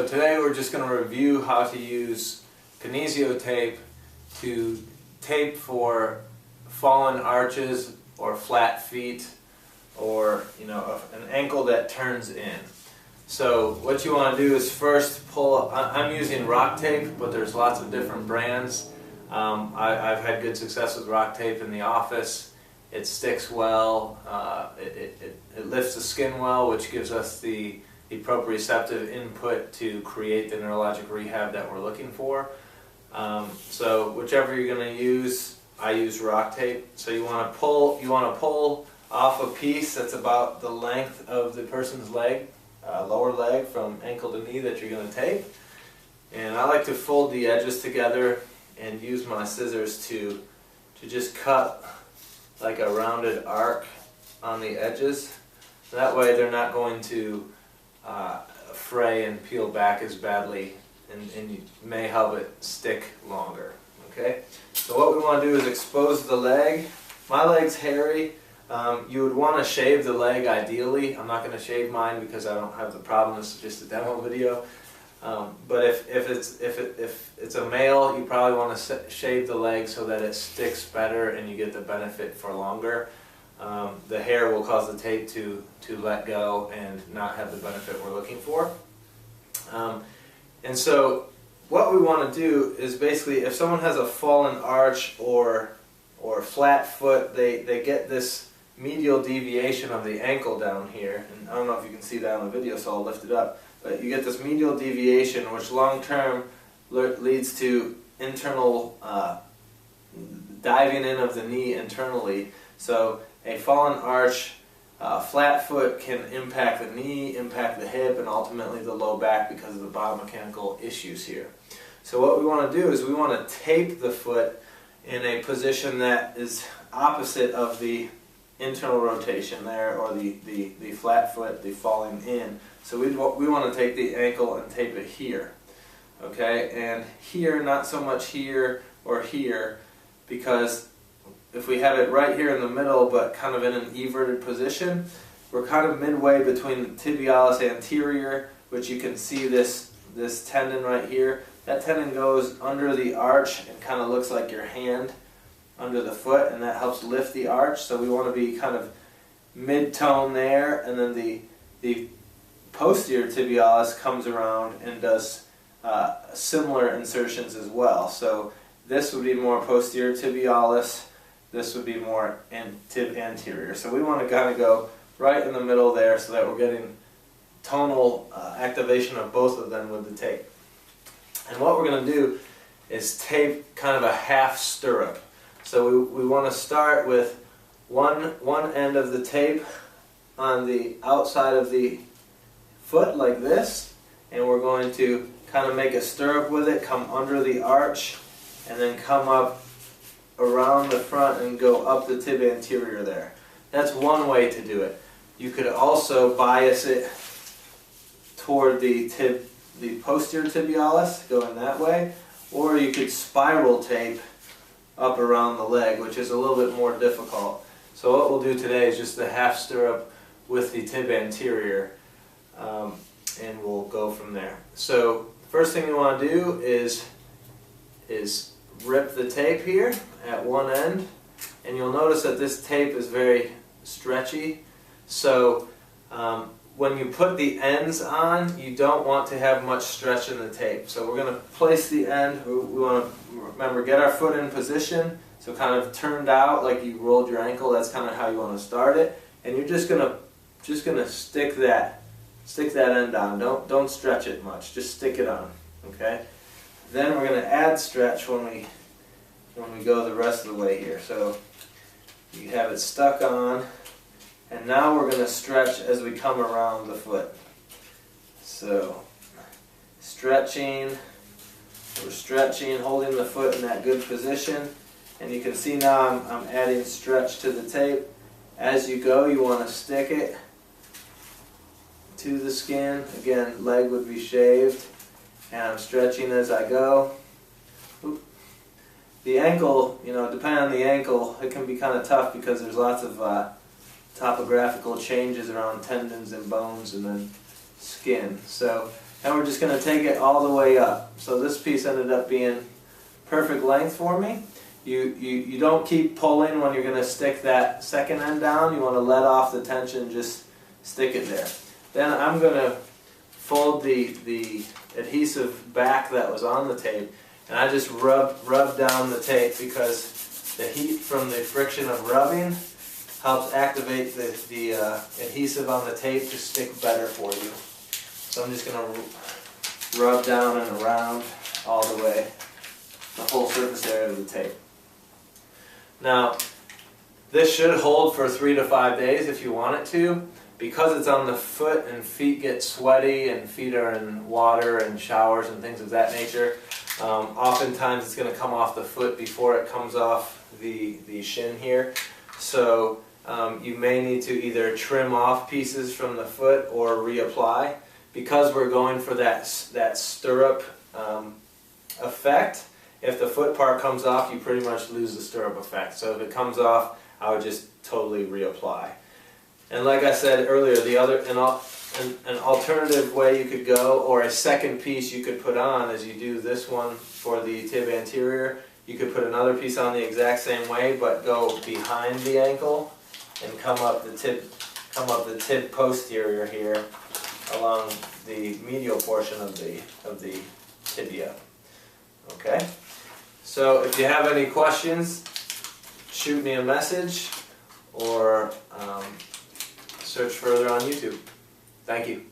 So today we're just going to review how to use Kinesiotape to tape for fallen arches or flat feet or an ankle that turns in. So what you want to do is first pull, I'm using rock tape, but there's lots of different brands. I've had good success with rock tape in the office. It sticks well, it lifts the skin well, which gives us the proprioceptive input to create the neurologic rehab that we're looking for. So whichever you're going to use, I use rock tape. So you want to pull off a piece that's about the length of the person's leg, lower leg from ankle to knee that you're going to tape. And I like to fold the edges together and use my scissors to just cut like a rounded arc on the edges. That way they're not going to fray and peel back as badly, and you may help it stick longer. Okay? So what we want to do is expose the leg. My leg's hairy. You would want to shave the leg ideally. I'm not going to shave mine because I don't have the problem. This is just a demo video. But if it's a male, you probably want to shave the leg so that it sticks better and you get the benefit for longer. The hair will cause the tape to let go and not have the benefit we're looking for. And so what we want to do is basically, if someone has a fallen arch or flat foot, they get this medial deviation of the ankle down here. And I don't know if you can see that on the video, so I'll lift it up. But you get this medial deviation, which long-term leads to internal diving in of the knee internally. So a fallen arch, flat foot can impact the knee, impact the hip, and ultimately the low back because of the biomechanical issues here. So what we want to do is we want to tape the foot in a position that is opposite of the internal rotation there, or the flat foot, the falling in. So we want to take the ankle and tape it here. Okay, and here, not so much here or here, because if we have it right here in the middle but kind of in an everted position, we're kind of midway between the tibialis anterior, which you can see this tendon right here. That tendon goes under the arch and kind of looks like your hand under the foot, and that helps lift the arch. So we want to be kind of mid-tone there, and then the posterior tibialis comes around and does similar insertions as well. So this would be more posterior tibialis, this would be more tib anterior. So we want to kind of go right in the middle there so that we're getting tonal activation of both of them with the tape. And what we're going to do is tape kind of a half stirrup. So we want to start with one end of the tape on the outside of the foot like this, and we're going to kind of make a stirrup with it, come under the arch, and then come up around the front and go up the tib anterior there. That's one way to do it. You could also bias it toward the posterior tibialis, going that way, or you could spiral tape up around the leg, which is a little bit more difficult. So what we'll do today is just the half stirrup with the tib anterior, and we'll go from there. So first thing you want to do is rip the tape here at one end, and you'll notice that this tape is very stretchy. So when you put the ends on, you don't want to have much stretch in the tape. So we're going to place the end. We want to, remember, get our foot in position, so kind of turned out like you rolled your ankle. That's kind of how you want to start it, and you're just gonna stick that end on. Don't stretch it much. Just stick it on. Okay. Then we're going to add stretch when we go the rest of the way here. So you have it stuck on. And now we're going to stretch as we come around the foot. So, stretching, we're stretching, holding the foot in that good position. And you can see now I'm adding stretch to the tape. As you go, you want to stick it to the skin. Again, leg would be shaved. And I'm stretching as I go. Oop. The ankle, depending on the ankle, it can be kind of tough because there's lots of topographical changes around tendons and bones and then skin. So and we're just going to take it all the way up. So this piece ended up being perfect length for me. You don't keep pulling when you're going to stick that second end down. You want to let off the tension, just stick it there. Then I'm going to fold the adhesive back that was on the tape, and I just rub down the tape because the heat from the friction of rubbing helps activate the adhesive on the tape to stick better for you. So I'm just going to rub down and around all the way, the whole surface area of the tape. Now, this should hold for 3 to 5 days if you want it to. Because it's on the foot and feet get sweaty and feet are in water and showers and things of that nature, oftentimes it's going to come off the foot before it comes off the shin here. So you may need to either trim off pieces from the foot or reapply. Because we're going for that stirrup effect, if the foot part comes off, you pretty much lose the stirrup effect. So if it comes off, I would just totally reapply. And like I said earlier, an alternative way you could go, or a second piece you could put on, as you do this one for the tib anterior, you could put another piece on the exact same way, but go behind the ankle and come up the tib posterior here along the medial portion of the tibia. Okay? So if you have any questions, shoot me a message or search further on YouTube. Thank you.